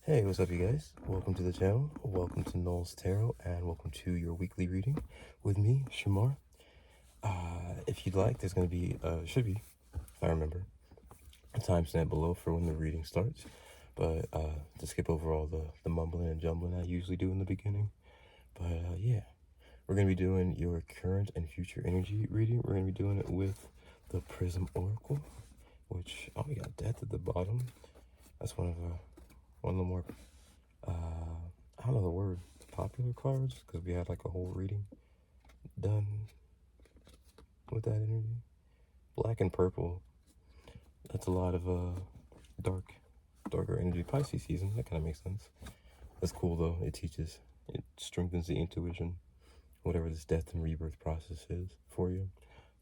Hey, what's up, you guys? Welcome to the channel. Welcome to Knowles Tarot, and welcome to your weekly reading with me, Shamar. If you'd like, there's going to be, should be, if I remember, a timestamp below for when the reading starts. But to skip over all the mumbling and jumbling I usually do in the beginning. But yeah, we're going to be doing your current and future energy reading. We're going to be doing it with the Prism Oracle, which, oh, we got Death at the bottom. That's one of the more I don't know the word, popular cards, because we had like a whole reading done with that energy. Black and purple, that's a lot of darker energy. Pisces season, that kind of makes sense. That's cool though. It strengthens the intuition, whatever this death and rebirth process is for you.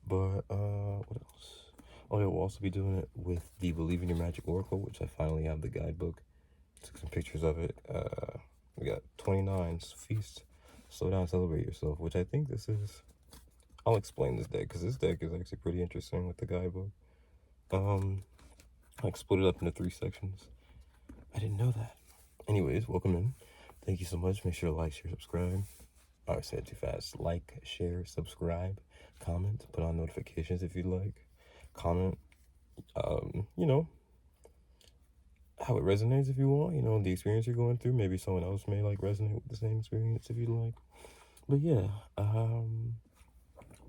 But what else? Oh yeah, we'll also be doing it with the Believe in Your Magic Oracle, which I finally have the guidebook. Took some pictures of it. We got 29s, feast, slow down, celebrate yourself, which I think this is. I'll explain this deck because this deck is actually pretty interesting with the guidebook. I split it up into 3 sections. I didn't know that. Anyways, welcome in. Thank you so much. Make sure to like, share, subscribe. I said it too fast. Like, share, subscribe, comment, put on notifications if you'd like. Comment, you know, how it resonates if you want, you know, the experience you're going through. Maybe someone else may like resonate with the same experience if you'd like. But yeah,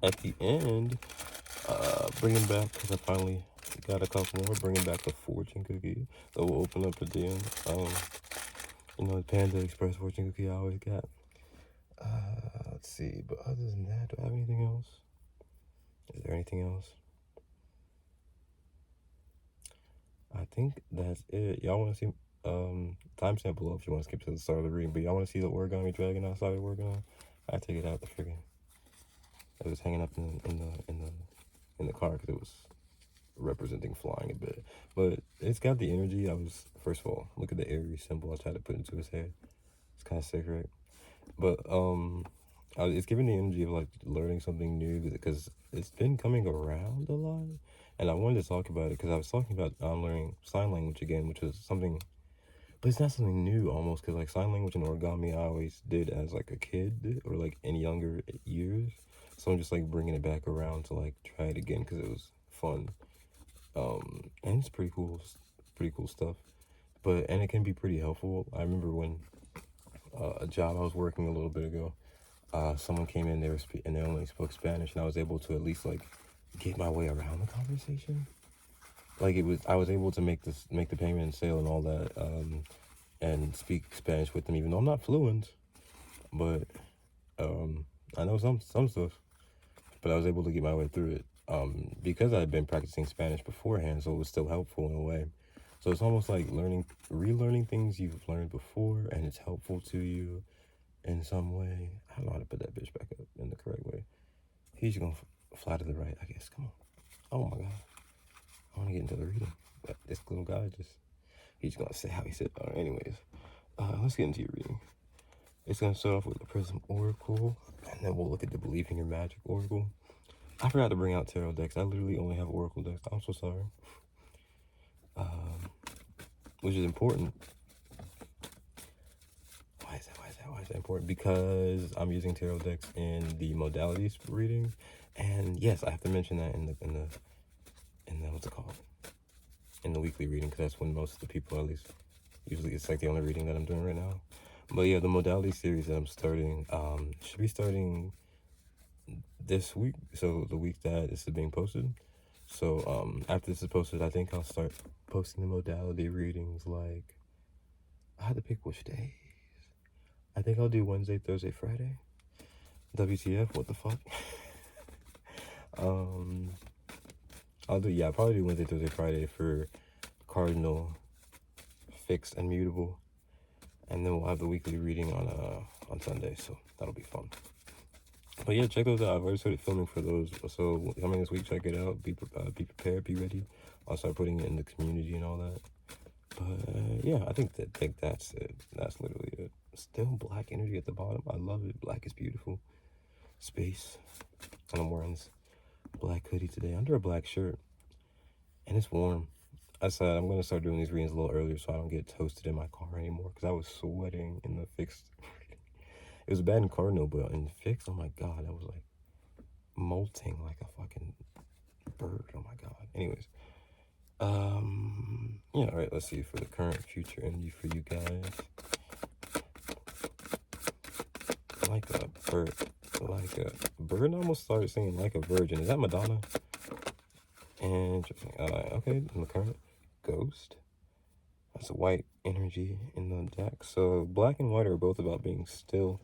at the end, bringing back, because I finally got a couple more, bringing back the fortune cookie that will open up at the end. You know, the Panda Express fortune cookie I always got. Let's see, but other than that, do I have anything else? Is there anything else? I think that's it. Y'all want to see timestamp below if you want to skip to the start of the reading, but y'all want to see the origami dragon I started working on? I take it out the friggin'. It was hanging up in the car because it was representing flying a bit, but it's got the energy. First of all, look at the Aries symbol I tried to put into his head. It's kind of sick, right? But it's giving the energy of like learning something new because it's been coming around a lot, and I wanted to talk about it because I was talking about learning sign language again, which was something, but it's not something new almost, because like sign language and origami I always did as like a kid or like in younger years, so I'm just like bringing it back around to like try it again because it was fun. And it's pretty cool stuff, and it can be pretty helpful. I remember when a job I was working a little bit ago, someone came in, and they only spoke Spanish, and I was able to at least like get my way around the conversation. Like I was able to make the payment and sale and all that, and speak Spanish with them, even though I'm not fluent, but I know some stuff, but I was able to get my way through it. Because I had been practicing Spanish beforehand, so it was still helpful in a way. So it's almost like relearning things you've learned before, and it's helpful to you in some way. I don't know how to put that bitch back up in the correct way. He's gonna fly to the right, I guess. Come on. Oh my god. I want to get into the reading, but this little guy he's gonna say how he said. Anyways, let's get into your reading. It's gonna start off with the Prism Oracle, and then we'll look at the Believe in Your Magic Oracle. I forgot to bring out tarot decks. I literally only have oracle decks. I'm so sorry. Which is important. Why is that important? Because I'm using tarot decks in the modalities readings, and yes, I have to mention that in the what's it called? In the weekly reading, because that's when most of the people, at least, usually it's like the only reading that I'm doing right now. But yeah, the modality series that I'm starting should be starting this week, so the week that this is being posted. So after this is posted, I think I'll start posting the modality readings. Like, I had to pick which days. I think I'll do Wednesday, Thursday, Friday. WTF, what the fuck? I'll probably do Wednesday, Thursday, Friday for Cardinal, Fixed, and Mutable, and then we'll have the weekly reading on Sunday, so that'll be fun. But yeah, check those out. I've already started filming for those, so coming this week, check it out. Be prepared, be ready. I'll start putting it in the community and all that. But yeah, I think that's it. That's literally it. Still black energy at the bottom. I love it. Black is beautiful. Space. And I'm wearing this black hoodie today under a black shirt, and it's warm. I said I'm gonna start doing these readings a little earlier so I don't get toasted in my car anymore, because I was sweating in the fixed. It was bad in Cardinal, but in fixed, oh my god, I was like molting like a fucking bird. Oh my god. Anyways, yeah, all right, let's see for the current future energy for you guys. Like a bird almost started saying like a virgin. Is that Madonna? Interesting. Okay, in the current, ghost. That's a white energy in the deck. So black and white are both about being still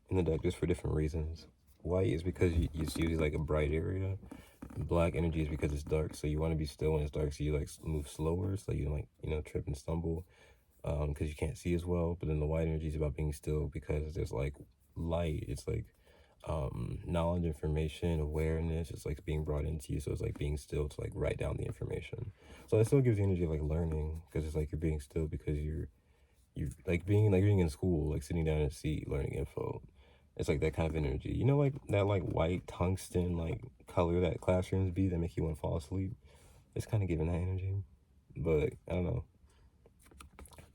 in the deck, just for different reasons. White is because you see like a bright area. Black energy is because it's dark, so you want to be still when it's dark, so you like move slower, so you like, you know, trip and stumble, because you can't see as well. But then the white energy is about being still because there's like light. It's like knowledge, information, awareness. It's like being brought into you, so it's like being still to like write down the information. So it still gives you energy of like learning, because it's like you're being still because you're like being in school, like sitting down in a seat learning info. It's like that kind of energy, you know, like that like white tungsten like color that classrooms be that make you want to fall asleep. It's kind of giving that energy. But I don't know,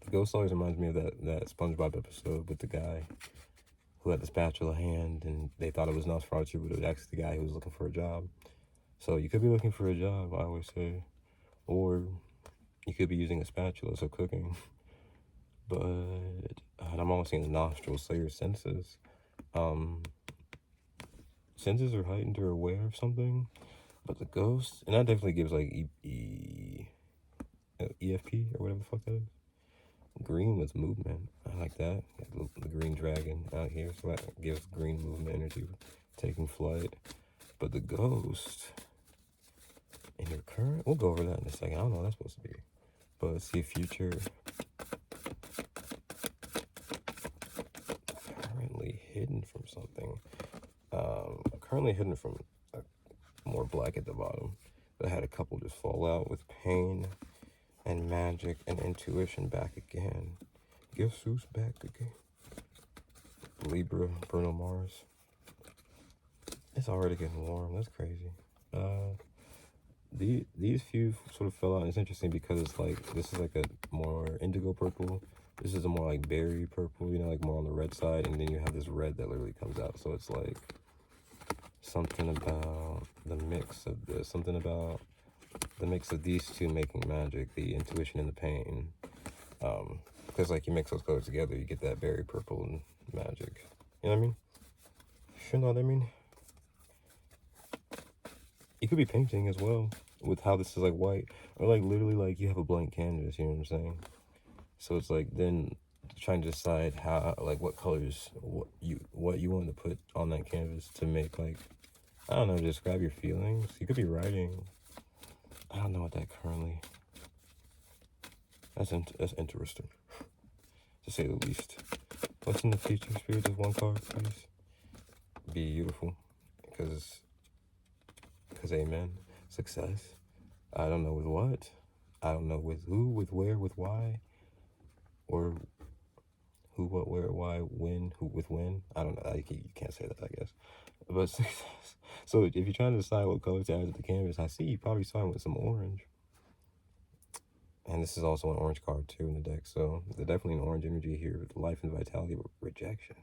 the ghost always reminds me of that SpongeBob episode with the guy who had the spatula hand and they thought it was Nosferatu, but it was actually the guy who was looking for a job. So you could be looking for a job, I always say, or you could be using a spatula, so cooking. But and I'm almost seeing the nostrils, so your senses. Senses are heightened or aware of something, but the ghost, and that definitely gives like EFP or whatever the fuck that is. Green with movement. I like that. The green dragon out here, so that gives green movement energy, taking flight. But the ghost in your current, we'll go over that in a second. I don't know what that's supposed to be. But let's see, future. Currently hidden from something. Currently hidden from more black at the bottom. But I had a couple just fall out with pain and magic and intuition back again. Guess who's back again? Libra, Bruno Mars. It's already getting warm. That's crazy. These few sort of fell out. And it's interesting because it's like, this is like a more indigo purple. This is a more like berry purple, you know, like more on the red side. And then you have this red that literally comes out. So it's like something about the mix of this, something about the mix of these two making magic, the intuition and the pain. Because like you mix those colors together, you get that berry purple and magic. You know what I mean? You know what I mean? You could be painting as well with how this is like white, or like literally like you have a blank canvas. You know what I'm saying? So it's like then trying to decide how, like what colors, what you want to put on that canvas to make, like, I don't know, describe your feelings. You could be writing. I don't know what that currently. That's interesting, to say the least. What's in the future, Spirit? Just one card, please. Beautiful, because amen. Success. I don't know with what. I don't know with who, with where, with why, or who, what, where, why, when, who, with when. I don't know. You can't say that, I guess. But success. So if you're trying to decide what color to add to the canvas, I see you probably starting with some orange. And this is also an orange card too in the deck. So there's definitely an orange energy here with life and vitality, rejection.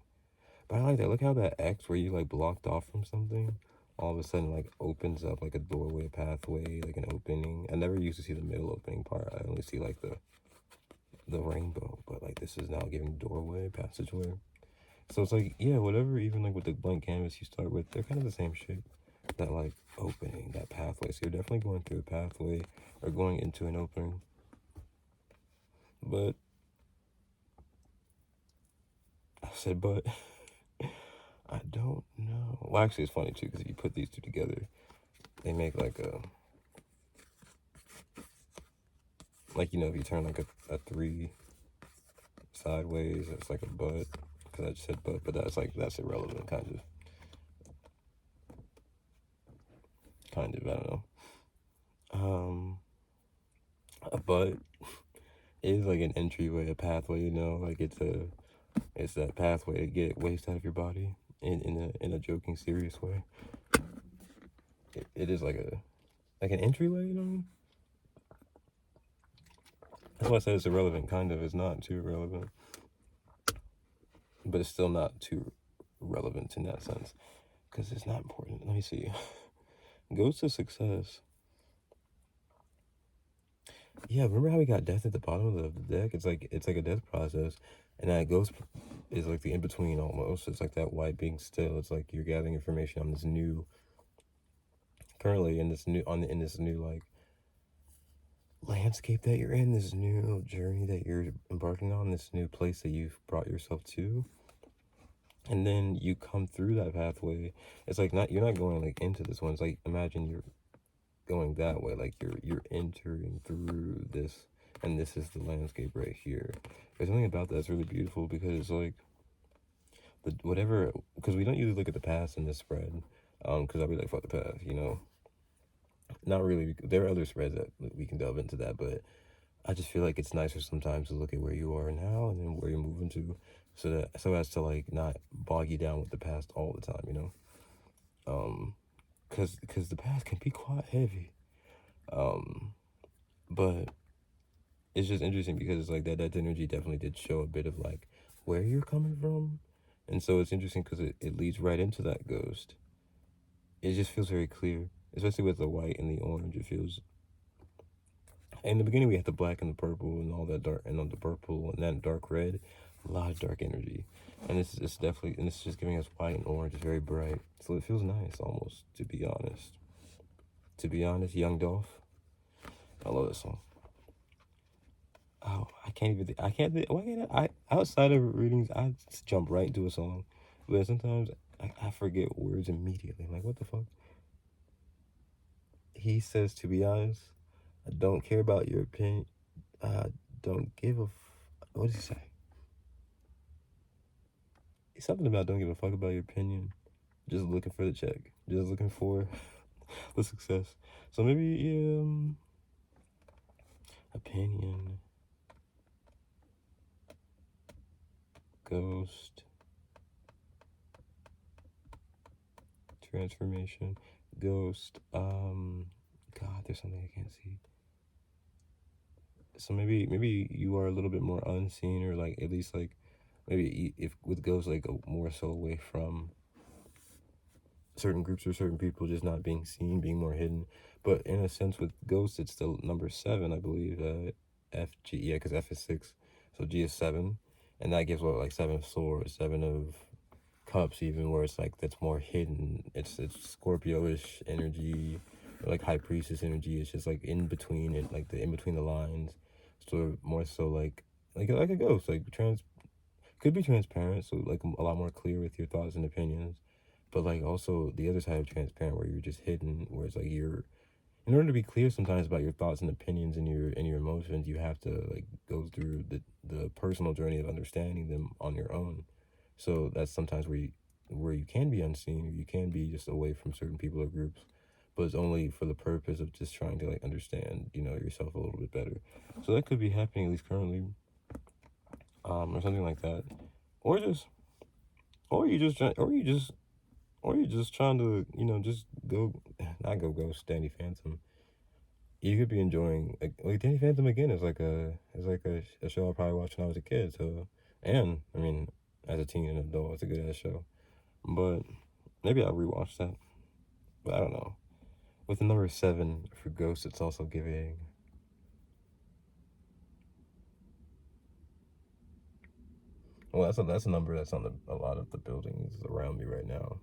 But I like that. Look how that X where you like blocked off from something, all of a sudden like opens up like a doorway, pathway, like an opening. I never used to see the middle opening part. I only see like the rainbow, but like this is now giving doorway, passageway. So it's like, yeah, whatever, even like with the blank canvas you start with, they're kind of the same shit. That like opening, that pathway. So you're definitely going through a pathway or going into an opening. But I said, but I don't know. Well, actually, it's funny too, because if you put these two together, they make like a, like, you know, if you turn like a 3 sideways, it's like a butt, because I just said butt, but that's like, that's irrelevant, kind of, I don't know. A butt is like an entryway, a pathway, you know, like it's that pathway to get waste out of your body in a joking, serious way. It is like an entryway, you know what I mean? That's why I said it's irrelevant. Kind of, it's not too irrelevant, but it's still not too relevant in that sense because it's not important. Let me see. Goes to success. Yeah, remember how we got death at the bottom of the deck? It's like a death process, and that ghost is like the in between almost. It's like that white being still. It's like you're gathering information on this new, currently in this new in this new like landscape that you're in, this new journey that you're embarking on, this new place that you've brought yourself to, and then you come through that pathway. It's like not you're not going like into this one. It's like imagine you're going that way, like you're entering through this, and this is the landscape right here. There's something about that's really beautiful because it's like the whatever, because we don't usually look at the past in this spread, because I'll be like fuck the past, you know. Not really. There are other spreads that we can delve into that, but I just feel like it's nicer sometimes to look at where you are now and then where you're moving to, so as to like not bog you down with the past all the time, you know. Because the past can be quite heavy. But it's just interesting because it's like that energy definitely did show a bit of like where you're coming from, and so it's interesting because it leads right into that ghost. It just feels very clear, especially with the white and the orange. It feels. In the beginning, we had the black and the purple and all that dark, and on the purple and that dark red, a lot of dark energy, and it's definitely, and it's just giving us white and orange. It's very bright, so it feels nice almost. To be honest, Young Dolph, I love that song. Oh, I can't even. I can't. Why can't I? Outside of readings, I just jump right into a song, but sometimes I forget words immediately. I'm like, what the fuck? He says, to be honest, I don't care about your opinion. I don't give a. What does he say? Something about don't give a fuck about your opinion. Just looking for the check. Just looking for the success. So maybe opinion, ghost, transformation, ghost. God, there's something I can't see. So maybe you are a little bit more unseen, or like at least like maybe if with ghosts like more so away from certain groups or certain people, just not being seen, being more hidden. But in a sense, with ghosts, it's still number 7, I believe. F G, yeah, because F is 6, so G is 7, and that gives what like 7 of swords, 7 of cups, even where it's like that's more hidden. It's Scorpio-ish energy, or like high priestess energy. It's just like in between it, like the in between the lines. So more so like a ghost, like could be transparent, so like a lot more clear with your thoughts and opinions, but like also the other side of transparent where you're just hidden, where it's like you're, in order to be clear sometimes about your thoughts and opinions and your emotions, you have to like go through the personal journey of understanding them on your own. So that's sometimes where you can be unseen, or you can be just away from certain people or groups, but it's only for the purpose of just trying to like understand, you know, yourself a little bit better. So that could be happening at least currently, or something like that, or just or you just or you just trying to, you know, just go, not go ghost Danny Phantom. You could be enjoying like Danny Phantom again is like a show I probably watched when I was a kid. So, and I mean, as a teen and adult, it's a good ass show. But maybe I'll rewatch that. But I don't know. With the number 7 for Ghost, it's also giving. Well, that's a number that's on a lot of the buildings around me right now.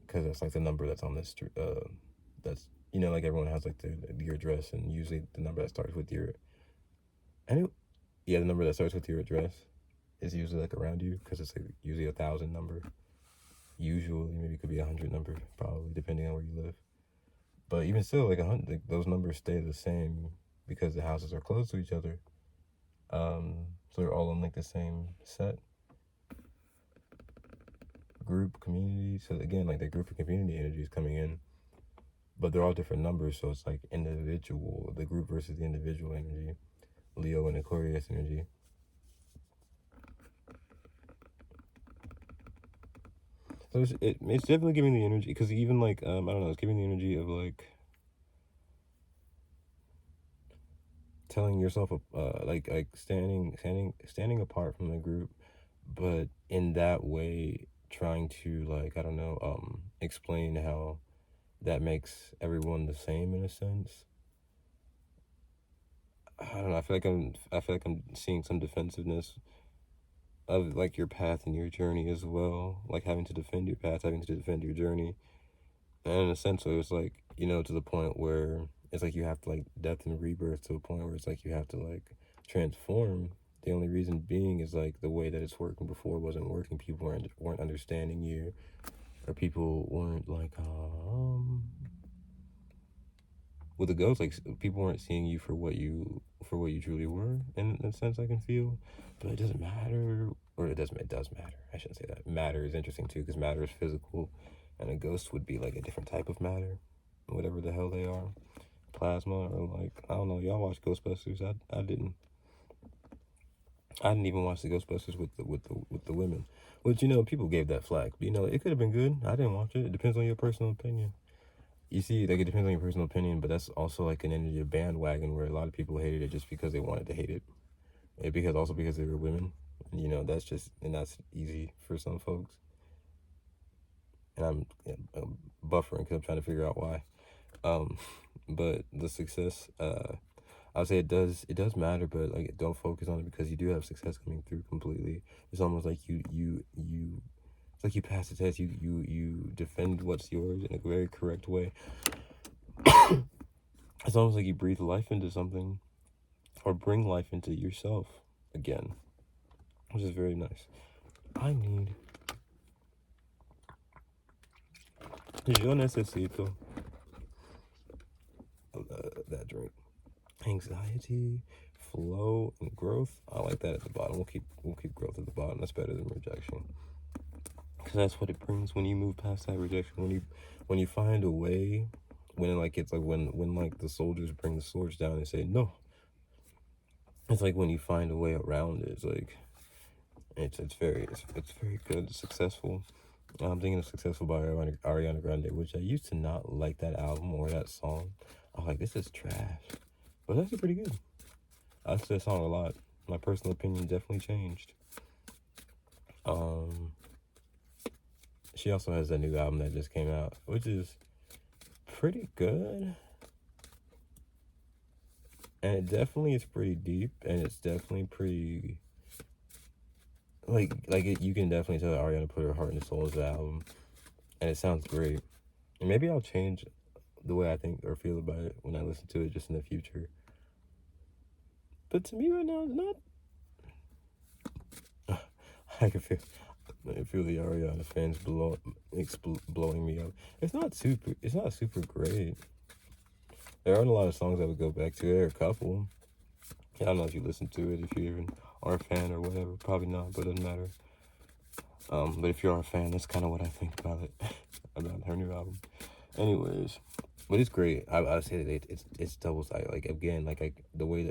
Because that's like the number that's on this street. That's, you know, like everyone has like your address, and usually the number that starts with your. Yeah, the number that starts with your address is usually like around you, because it's like usually 1,000 number. Usually, maybe it could be 100 number, probably depending on where you live. But even still, like 100, like, those numbers stay the same because the houses are close to each other. So they're all in like the same set, group, community. So again, like the group of community energy is coming in, but they're all different numbers. So it's like individual, the group versus the individual energy, Leo and Aquarius energy. So it's definitely giving the energy, because even like I don't know, it's giving the energy of like telling yourself like standing apart from the group, but in that way trying to, like, I don't know, explain how that makes everyone the same in a sense. I don't know, I feel like I'm seeing some defensiveness of, like, your path and your journey as well, like having to defend your path, having to defend your journey. And in a sense, so it's like, you know, to the point where it's like you have to, like, death and rebirth, to a point where it's like you have to, like, transform. The only reason being is, like, the way that it's working before wasn't working. People weren't understanding you, or people weren't, like, with the ghost, like, people weren't seeing you for what you truly were, in a sense, I can feel. But it doesn't matter, or it does matter. I shouldn't say that. Matter is interesting too, because matter is physical, and a ghost would be like a different type of matter, whatever the hell they are, plasma, or, like, I don't know. Y'all watch Ghostbusters? I didn't. I didn't even watch the Ghostbusters with the women, which, you know, people gave that flack. But, you know, it could have been good. I didn't watch it. It depends on your personal opinion. You see, like, it depends on your personal opinion, but that's also like an energy of bandwagon where a lot of people hated it just because they wanted to hate it. Because they were women. You know, that's easy for some folks. And I'm buffering because I'm trying to figure out why. But the success, I would say it does matter, but, like, don't focus on it, because you do have success coming through completely. It's almost like it's like you pass the test, you defend what's yours in a very correct way. It's almost like you breathe life into something, or bring life into yourself again, which is very nice. I need. Yo necesito that drink. Anxiety, flow, and growth. I like that at the bottom. We'll keep growth at the bottom. That's better than rejection, because that's what it brings when you move past that rejection. When you find a way, when, like, it's like when like the soldiers bring the swords down and say no. It's like when you find a way around it. It's like it's very good. It's successful. I'm thinking of Successful by Ariana Grande, which I used to not like that album or that song. I was like, this is trash. But it's actually pretty good. I like that song a lot. My personal opinion definitely changed. She also has that new album that just came out, which is pretty good. And it definitely is pretty deep, and it's definitely pretty, you can definitely tell that Ariana put her heart and soul into the album, and it sounds great. And maybe I'll change the way I think or feel about it when I listen to it just in the future. But to me right now, it's not. I can feel the Ariana fans blowing me up. It's not super great. There aren't a lot of songs I would go back to. There are a couple. I don't know if you listen to it, if you even are a fan or whatever. Probably not, but it doesn't matter. But if you are a fan, that's kind of what I think about it, about her new album. Anyways, but it's great. I would say that it's double-sided. Like, again, like, the way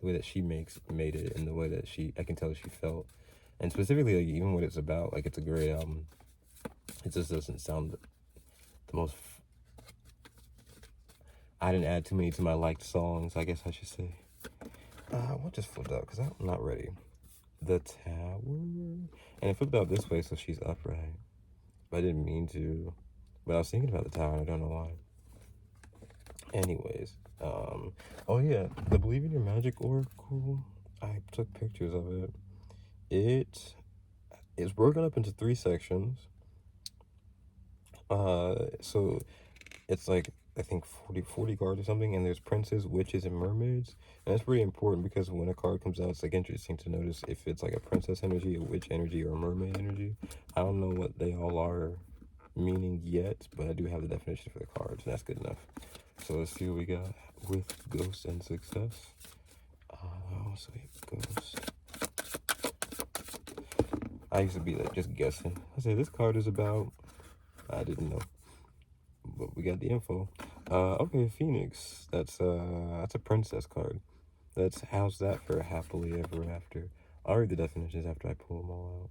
that she made it, and the way that I can tell she felt, and specifically, like, even what it's about. Like, it's a great album. It just doesn't sound the most. I didn't add too many to my liked songs, I guess I should say. What just flipped out? Because I'm not ready. The Tower, and it flipped out this way, so she's upright. But I didn't mean to. But I was thinking about the Tower, and I don't know why. Anyways, oh yeah, the Believe in Your Magic Oracle. I took pictures of it. It is broken up into 3 sections. So it's like, I think 40 cards or something, and there's princes, witches, and mermaids. And that's pretty important, because when a card comes out, it's, like, interesting to notice if it's like a princess energy, a witch energy, or a mermaid energy. I don't know what they all are meaning yet, but I do have the definition for the cards, and that's good enough. So let's see what we got with Ghost and Success. Sweet Ghost. I used to be, like, just guessing. I said, this card is about. I didn't know, but we got the info. Okay, Phoenix. That's a princess card. How's that for happily ever after? I'll read the definitions after I pull them all out.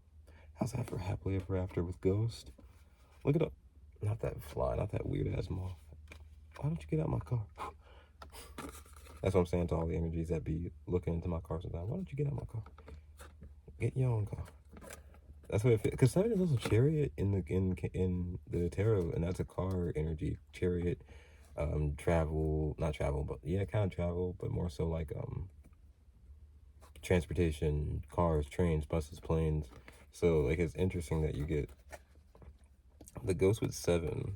How's that for happily ever after with Ghost? Look it up. Not that fly, not that weird ass moth. Why don't you get out my car? That's what I'm saying to all the energies that be looking into my car sometimes. Why don't you get out of my car? Get your own car. That's what it feels. Because 7 is also chariot in the tarot, and that's a car energy. Chariot, travel, not travel, but yeah, kind of travel, but more so like transportation, cars, trains, buses, planes. So like it's interesting that you get the ghost with 7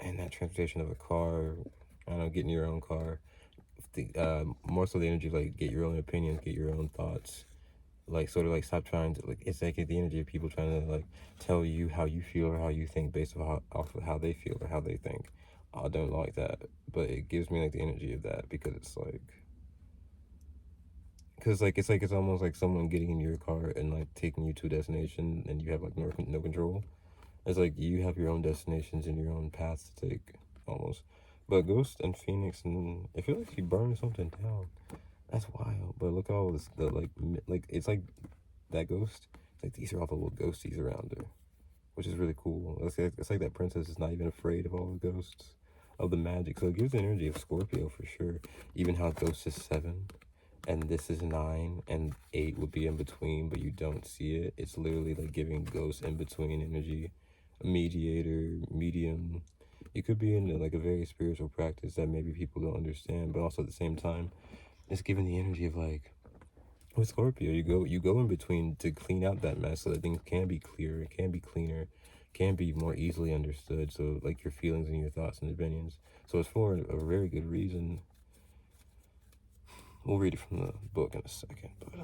and that transportation of a car. I don't know, getting your own car. More so the energy of like get your own opinions, get your own thoughts. Like sort of like stop trying to like, it's like the energy of people trying to like tell you how you feel or how you think based off of how they feel or how they think. I don't like that, but it gives me like the energy of that because it's like, because like it's almost like someone getting in your car and like taking you to a destination and you have like no control. It's like you have your own destinations and your own paths to take almost. But Ghost and Phoenix, and I feel like she burned something down. That's wild. But look at all this, the like it's like that ghost. It's like these are all the little ghosties around her, which is really cool. It's like that princess is not even afraid of all the ghosts, of the magic. So it gives the energy of Scorpio for sure. Even how Ghost is 7, and this is 9, and 8 would be in between, but you don't see it. It's literally like giving Ghost in between energy, a mediator, medium. You could be in like a very spiritual practice that maybe people don't understand, but also at the same time, it's giving the energy of like with Scorpio, you go in between to clean out that mess so that things can be clearer, can be cleaner, can be more easily understood. So like your feelings and your thoughts and opinions. So it's for a very good reason. We'll read it from the book in a second, but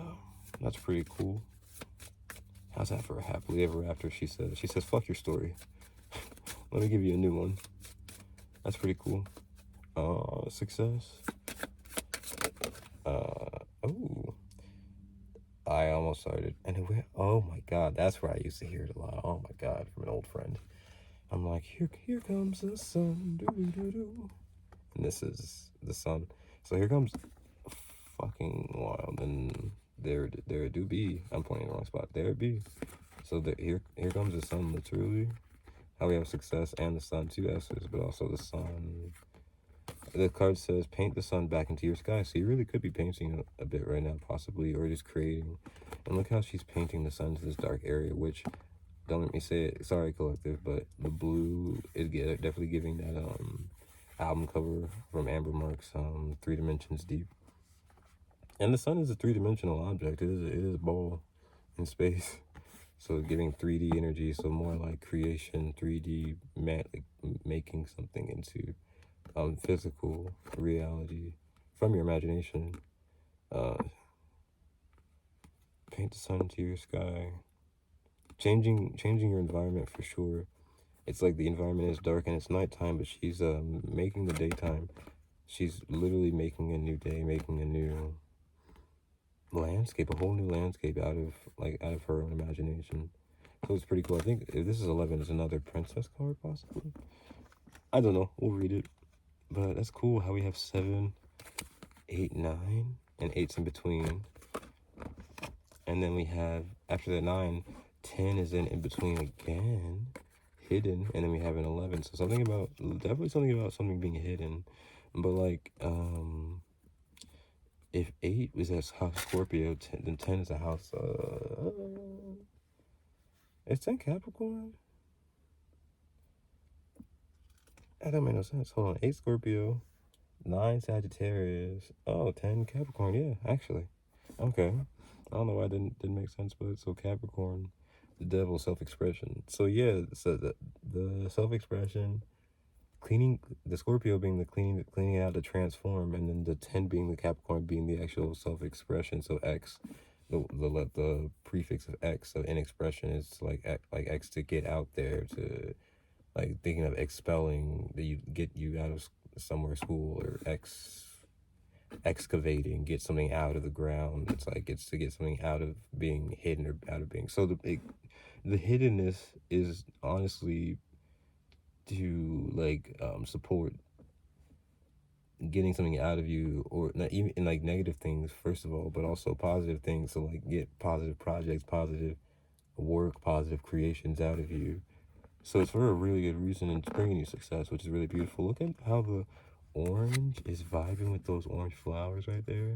that's pretty cool. How's that for a happily ever after? She says, fuck your story. Let me give you a new one. That's pretty cool. Success. Oh. I almost started, and it went, oh my god, that's where I used to hear it a lot. Oh my god, from an old friend. I'm like, here comes the sun, doo-doo-doo-doo. And this is the sun. So here comes fucking wild, and there it do be. I'm pointing the wrong spot. There it be. So here comes the sun, literally. How we have success and the sun, 2 S's, but also the sun. The card says, paint the sun back into your sky. So you really could be painting a bit right now, possibly, or just creating. And look how she's painting the sun to this dark area, which, don't let me say it, sorry, collective, but the blue is definitely giving that album cover from Amber Mark's 3 Dimensions Deep. And the sun is a 3-dimensional object. It is a ball in space. So giving 3D energy, so more like creation, 3D, like making something into physical reality from your imagination. Paint the sun into your sky. Changing your environment for sure. It's like the environment is dark and it's nighttime, but she's making the daytime. She's literally making a new day, making a new landscape, a whole new landscape out of her own imagination. So it's pretty cool. I think if this is 11, it's another princess card possibly. I don't know. We'll read it. But that's cool how we have 7, 8, 9, and 8's in between. And then we have, after the 9, 10 is in between again, hidden, and then we have an 11. So definitely something about something being hidden. But like, if 8 was at house Scorpio, then 10 is a house, is 10 Capricorn? That don't make no sense. Hold on, 8 Scorpio, 9 Sagittarius, 10 Capricorn, yeah, actually. Okay. I don't know why it didn't make sense, but so Capricorn, the devil, self-expression. So yeah, so the self-expression, cleaning, the Scorpio being the cleaning it out to transform, and then the 10 being the Capricorn being the actual self-expression. So X, the prefix of X, so in expression is like X to get out there, to like thinking of expelling, that you get you out of somewhere, school, or excavating, get something out of the ground. It's like it's to get something out of being hidden or out of being. So the hiddenness is honestly to like support getting something out of you, or not even in like negative things first of all, but also positive things. So like get positive projects, positive work, positive creations out of you. So it's for a really good reason, and it's bringing you success, which is really beautiful. Look at how the orange is vibing with those orange flowers right there.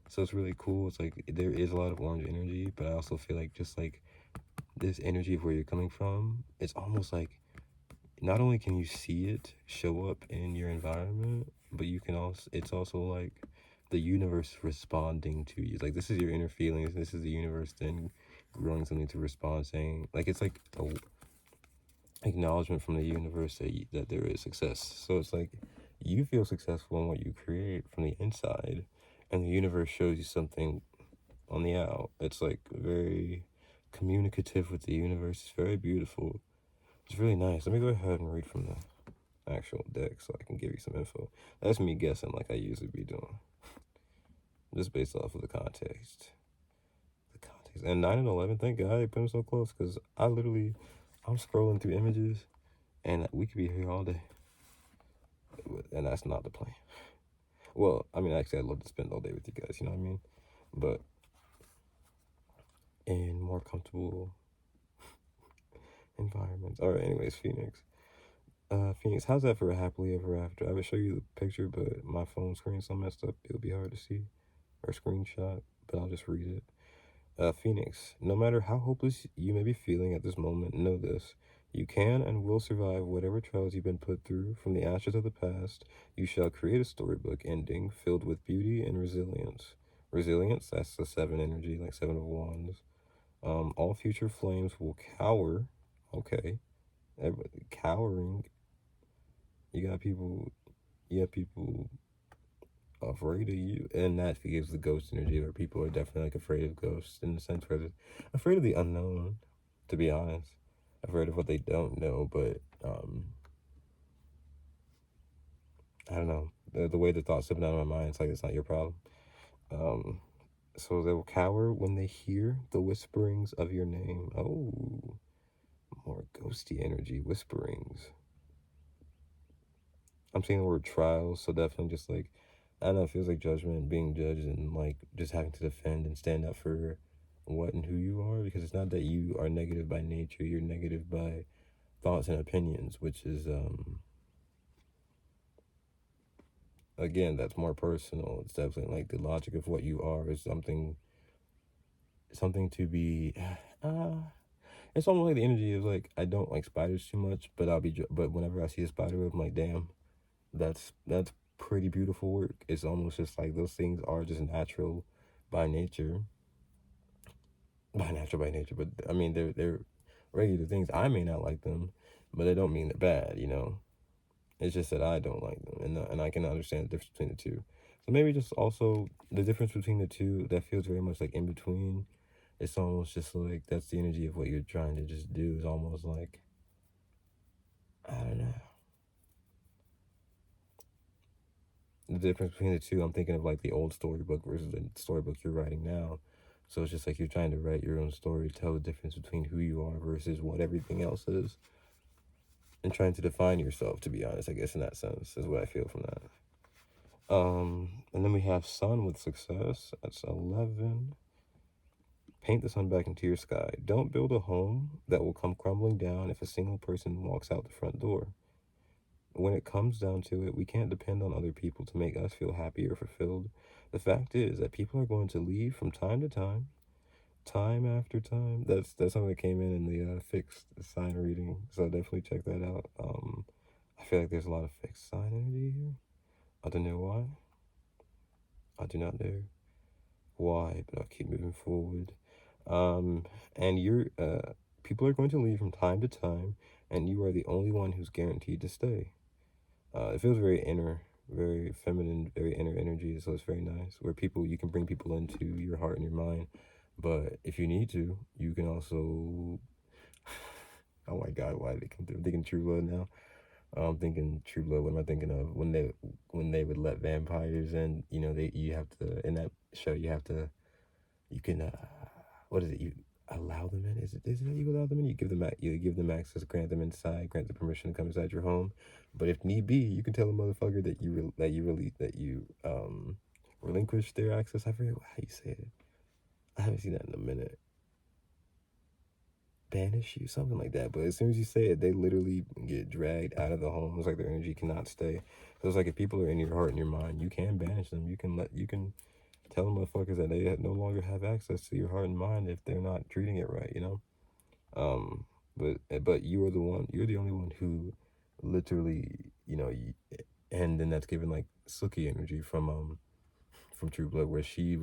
So it's really cool. It's like there is a lot of orange energy, but I also feel like just like this energy of where you're coming from, it's almost like not only can you see it show up in your environment, but you can also, it's also like the universe responding to you. Like this is your inner feelings. This is the universe then growing something to respond, saying like it's like a acknowledgement from the universe that there is success. So it's like you feel successful in what you create from the inside, and the universe shows you something on the out. It's like very communicative with the universe. It's very beautiful. It's really nice. Let me go ahead and read from the actual deck so I can give you some info. That's me guessing like I usually be doing. Just based off of the context. The context. And 9 and 11, thank God they put them so close because I'm scrolling through images and we could be here all day. And that's not the plan. Well, I mean, actually, I'd love to spend all day with you guys, you know what I mean? But in more comfortable environments. All right, anyways, Phoenix. Phoenix, how's that for a happily ever after? I would show you the picture, but my phone screen's so messed up, it'll be hard to see. Or screenshot, but I'll just read it. Phoenix, no matter how hopeless you may be feeling at this moment, know this. You can and will survive whatever trials you've been put through. From the ashes of the past, you shall create a storybook ending filled with beauty and resilience. Resilience, that's the 7 energy, like 7 of wands. All future flames will cower. Okay. Cowering. You got people, afraid of you, and that gives the ghost energy where people are definitely like afraid of ghosts in the sense where they're afraid of the unknown, to be honest, afraid of what they don't know. But I don't know, the way the thoughts slip down my mind, it's like it's not your problem. So they will cower when they hear the whisperings of your name. Oh, more ghosty energy, whisperings. I'm seeing the word trials, so definitely just like, I don't know, it feels like judgment, being judged, and like just having to defend and stand up for what and who you are, because it's not that you are negative by nature, you're negative by thoughts and opinions, which is, again, that's more personal. It's definitely like the logic of what you are is something to be, it's almost like the energy of like, I don't like spiders too much, but but whenever I see a spider, I'm like, damn, that's pretty beautiful work. It's almost just like those things are just natural by nature. By nature, but I mean they're regular things. I may not like them, but they don't mean they're bad, you know. It's just that I don't like them, and I can understand the difference between the two. So maybe just also the difference between the two that feels very much like in between. It's almost just like that's the energy of what you're trying to just do. Is almost like, I don't know. The difference between the two, I'm thinking of like the old storybook versus the storybook you're writing now. So it's just like you're trying to write your own story, tell the difference between who you are versus what everything else is, and trying to define yourself, to be honest, I guess in that sense is what I feel from that. And then we have sun with success. That's 11. Paint the sun back into your sky. Don't build a home that will come crumbling down if a single person walks out the front door. When it comes down to it, we can't depend on other people to make us feel happy or fulfilled. The fact is that people are going to leave from time to time after time. That's something that came in the fixed sign reading, so definitely check that out. I feel like there's a lot of fixed sign energy here. I don't know why. I do not know why, but I'll keep moving forward. And people are going to leave from time to time, and you are the only one who's guaranteed to stay. It feels very inner, very feminine, very inner energy, so it's very nice. Where you can bring people into your heart and your mind, but if you need to, you can also. Oh my God, why did it come through? I'm thinking True Love now. I'm thinking True Love. What am I thinking of? When they would let vampires in, you know, you have to, in that show, you can, what is it? You allow them in. Is it that you allow them in? You give them access, grant them grant them permission to come inside your home. But if need be, you can tell a motherfucker that you relinquish their access. I forget how you say it. I haven't seen that in a minute. banish you, something like that. But as soon as you say it, they literally get dragged out of the home. It's like their energy cannot stay. So it's like if people are in your heart and your mind, you can banish them. You can tell them motherfuckers that they no longer have access to your heart and mind if they're not treating it right, you know? But you are the one, you're the only one who literally, you know, and then that's given like Suki energy from True Blood, where she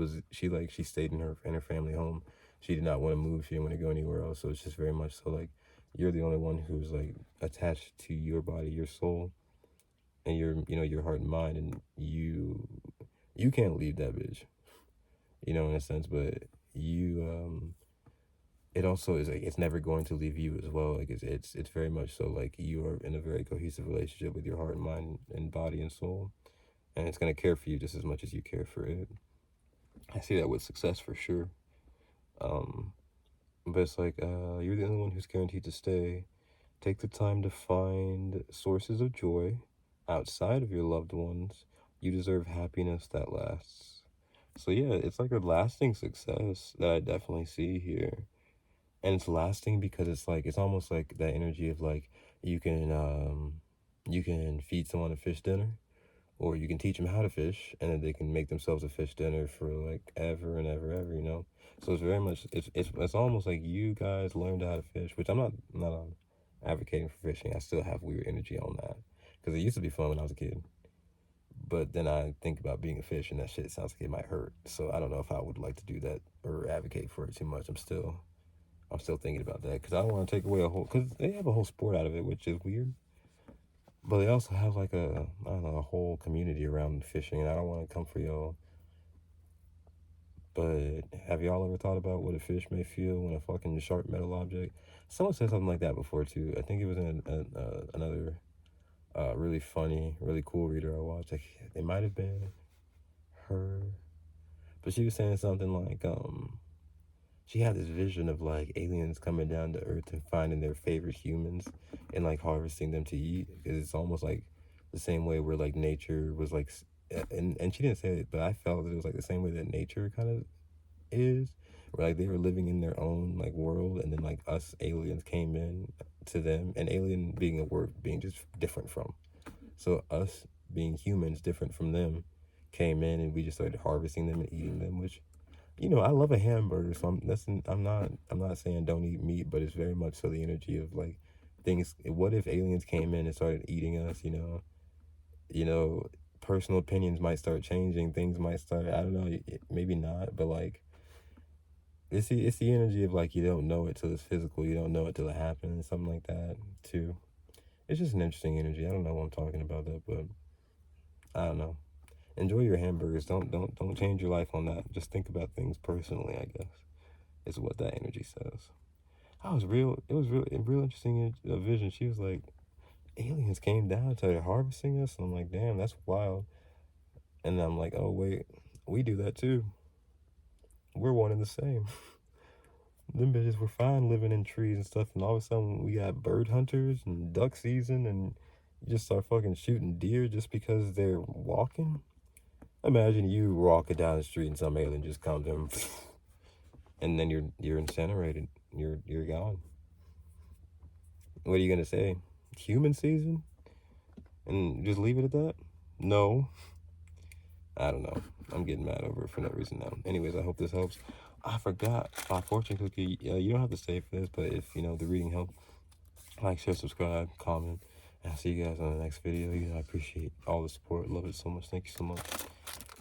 stayed in her family home. She did not want to move. She didn't want to go anywhere else. So it's just very much so like you're the only one who's like attached to your body, your soul, and your heart and mind, and you can't leave that bitch, you know, in a sense. But it also is like it's never going to leave you as well. Like it's very much so like you are in a very cohesive relationship with your heart and mind and body and soul, and it's gonna care for you just as much as you care for it. I see that with success for sure. But it's like you're the only one who's guaranteed to stay. Take the time to find sources of joy outside of your loved ones. You deserve happiness that lasts. So yeah, it's like a lasting success that I definitely see here. And it's lasting because it's like it's almost like that energy of like you can feed someone a fish dinner, or you can teach them how to fish, and then they can make themselves a fish dinner for like ever and ever, you know. So it's very much it's almost like you guys learned how to fish, which I'm not advocating for fishing. I still have weird energy on that because it used to be fun when I was a kid, but then I think about being a fish and that shit sounds like it might hurt. So I don't know if I would like to do that or advocate for it too much. I'm still thinking about that because I don't want to take away because they have a whole sport out of it, which is weird. But they also have like I don't know, a whole community around fishing, and I don't want to come for y'all. But have y'all ever thought about what a fish may feel when a fucking sharp metal object? Someone said something like that before too. I think it was in another really funny, really cool reader I watched. Like, it might have been her, but she was saying something like she had this vision of like aliens coming down to Earth and finding their favorite humans and like harvesting them to eat. Because it's almost like the same way where like nature was like, and she didn't say it, but I felt that it was like the same way that nature kind of is, where like they were living in their own like world, and then like us aliens came in to them, and alien being a word being just different from. So us being humans different from them came in, and we just started harvesting them and eating them, which I love a hamburger, so I'm not saying don't eat meat, but it's very much so the energy of like things. What if aliens came in and started eating us? You know, personal opinions might start changing. Things might start. I don't know. Maybe not, but like it's the energy of like you don't know it till it's physical. You don't know it till it happens. Something like that too. It's just an interesting energy. I don't know what I'm talking about that, but I don't know. Enjoy your hamburgers. Don't change your life on that. Just think about things personally, I guess, is what that energy says. It was real, a real interesting vision. She was like, aliens came down, started harvesting us. And I'm like, damn, that's wild. And I'm like, oh, wait, we do that too. We're one and the same. Them bitches were fine living in trees and stuff. And all of a sudden, we got bird hunters and duck season. And you just start fucking shooting deer just because they're walking. Imagine you walking down the street and some alien just comes in, and then you're incinerated. You're gone. What are you gonna say? Human season? And just leave it at that? No. I don't know. I'm getting mad over it for no reason now. Anyways, I hope this helps. I forgot my fortune cookie. You don't have to stay for this, but if the reading helped, like, share, subscribe, comment, and I'll see you guys on the next video. I appreciate all the support. Love it so much. Thank you so much.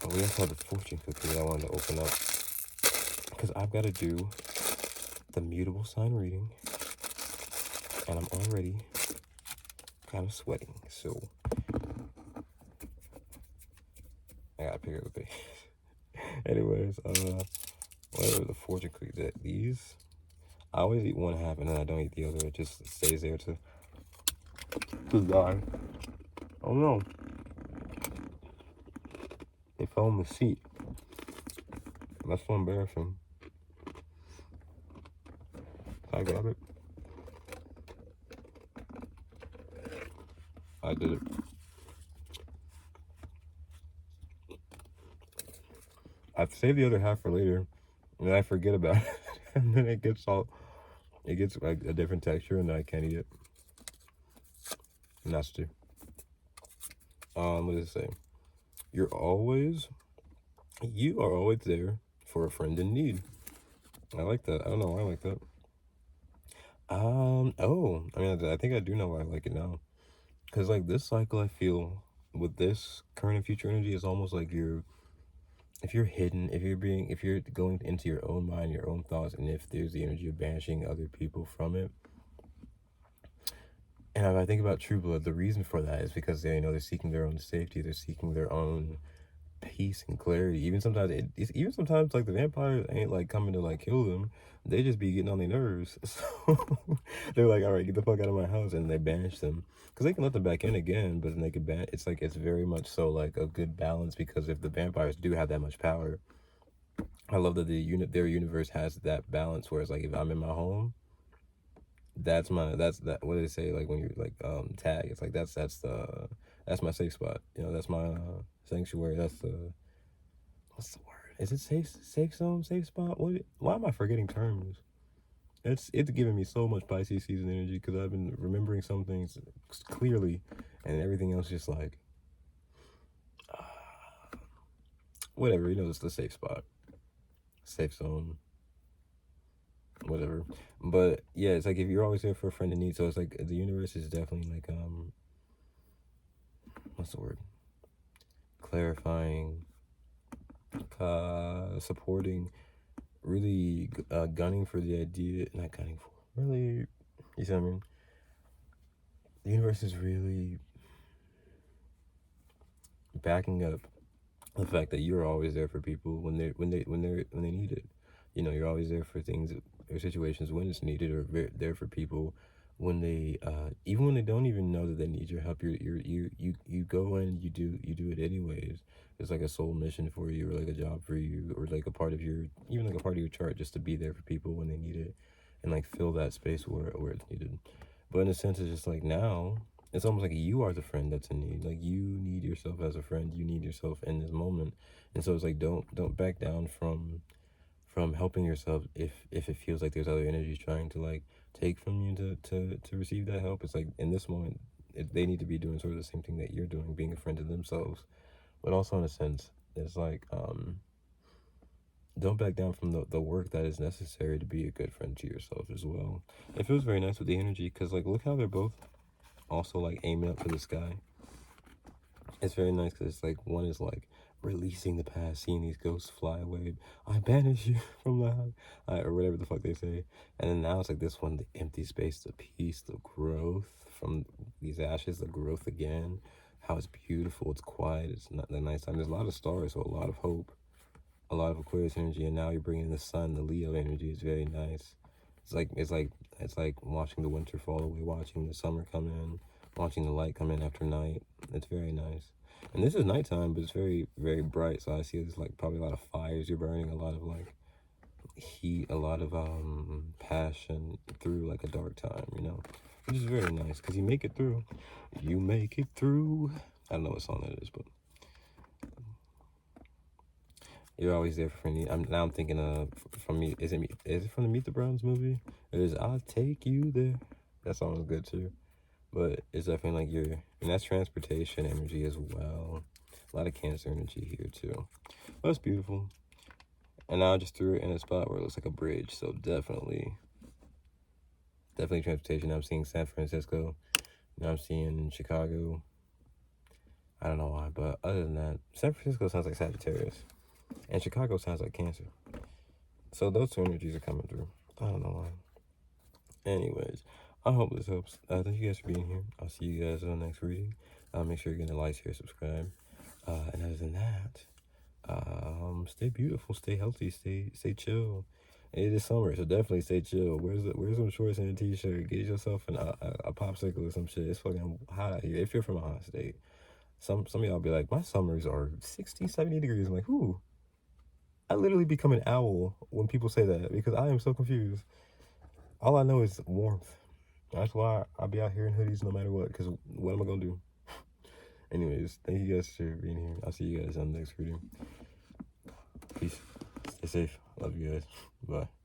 But we also have the fortune cookie that I wanted to open up because I've got to do the mutable sign reading, and I'm already kind of sweating, so I gotta pick up the pace. Anyways, whatever the fortune cookies at these, I always eat one half and then I don't eat the other. It just stays there to die. Oh no, it fell in the seat. That's so embarrassing. I got it. I did it. I've saved the other half for later, and then I forget about it, and then it gets all It gets like a different texture, and I can't eat it. And that's too. What does it say? You are always there for a friend in need. I like that. I don't know why I like that. Oh, I mean, I think I do know why I like it now. Because, like, this cycle, I feel, with this current and future energy, is almost like if you're hidden, if you're going into your own mind, your own thoughts, and if there's the energy of banishing other people from it. And if I think about True Blood, the reason for that is because they're seeking their own safety, they're seeking their own peace and clarity. Even sometimes like the vampires ain't like coming to like kill them, they just be getting on their nerves. So they're like, all right, get the fuck out of my house, and they banish them because they can let them back in again, but then they can ban. It's like it's very much so like a good balance, because if the vampires do have that much power, I love that their universe has that balance where it's like, if I'm in my home, that's that what do they say, like when you're like tag, it's like that's my safe spot, that's my sanctuary, that's the what's the word? Is it safe zone, safe spot? Why am I forgetting terms? It's giving me so much Pisces season energy because I've been remembering some things clearly, and everything else just like whatever. It's the safe spot, safe zone, whatever. But yeah, it's like if you're always there for a friend in need, so it's like the universe is definitely like what's the word? Clarifying, supporting, really gunning for the idea, not gunning for, really, you see what I mean? The universe is really backing up the fact that you're always there for people when they need it. You're always there for things or situations when it's needed, or there for people when they even when they don't even know that they need your help. You go in, you do it anyways. It's like a soul mission for you, or like a job for you, or like a part of your chart, just to be there for people when they need it, and like fill that space where it's needed. But in a sense, it's just like now it's almost like you are the friend that's in need. Like, you need yourself as a friend. You need yourself in this moment. And so it's like, don't back down from helping yourself if it feels like there's other energies trying to like take from you to receive that help. It's like in this moment, they need to be doing sort of the same thing that you're doing, being a friend to themselves. But also in a sense, it's like don't back down from the work that is necessary to be a good friend to yourself as well. It feels very nice with the energy, because like look how they're both also like aiming up for the sky. It's very nice because it's like one is like releasing the past, seeing these ghosts fly away. I banish you from the house, or whatever the fuck they say. And then now it's like this one, the empty space, the peace, the growth from these ashes, the growth again. How it's beautiful, it's quiet, it's not the nighttime. There's a lot of stars, so a lot of hope, a lot of Aquarius energy, and now you're bringing the sun, the Leo energy. Is very nice. It's like watching the winter fall away, watching the summer come in, watching the light come in after night. It's very nice. And this is nighttime, but it's very, very bright. So I see there's like probably a lot of fires you're burning, a lot of like heat, a lot of passion through like a dark time, which is very nice because you make it through. You make it through. I don't know what song that is, but you're always there for me. I'm thinking from me. Is it from the Meet the Browns movie? It is. I'll take you there. That song is good too. But it's definitely like and that's transportation energy as well. A lot of Cancer energy here too. But it's beautiful. And now I just threw it in a spot where it looks like a bridge. So definitely transportation. I'm seeing San Francisco. Now I'm seeing Chicago. I don't know why, but other than that, San Francisco sounds like Sagittarius. And Chicago sounds like Cancer. So those two energies are coming through. I don't know why. Anyways, I hope this helps. Thank you guys for being here. I'll see you guys on the next reading. Make sure you're gonna like, share, subscribe. And other than that, stay beautiful, stay healthy, stay chill. It is summer, so definitely stay chill. Wear some shorts and a t-shirt. Get yourself a popsicle or some shit. It's fucking hot out here. If you're from a hot state, some of y'all be like, my summers are 60, 70 degrees. I'm like, who? I literally become an owl when people say that because I am so confused. All I know is warmth. That's why I'll be out here in hoodies no matter what, because what am I going to do? Anyways, thank you guys for being here. I'll see you guys on the next reading. Peace. Stay safe. Love you guys. Bye.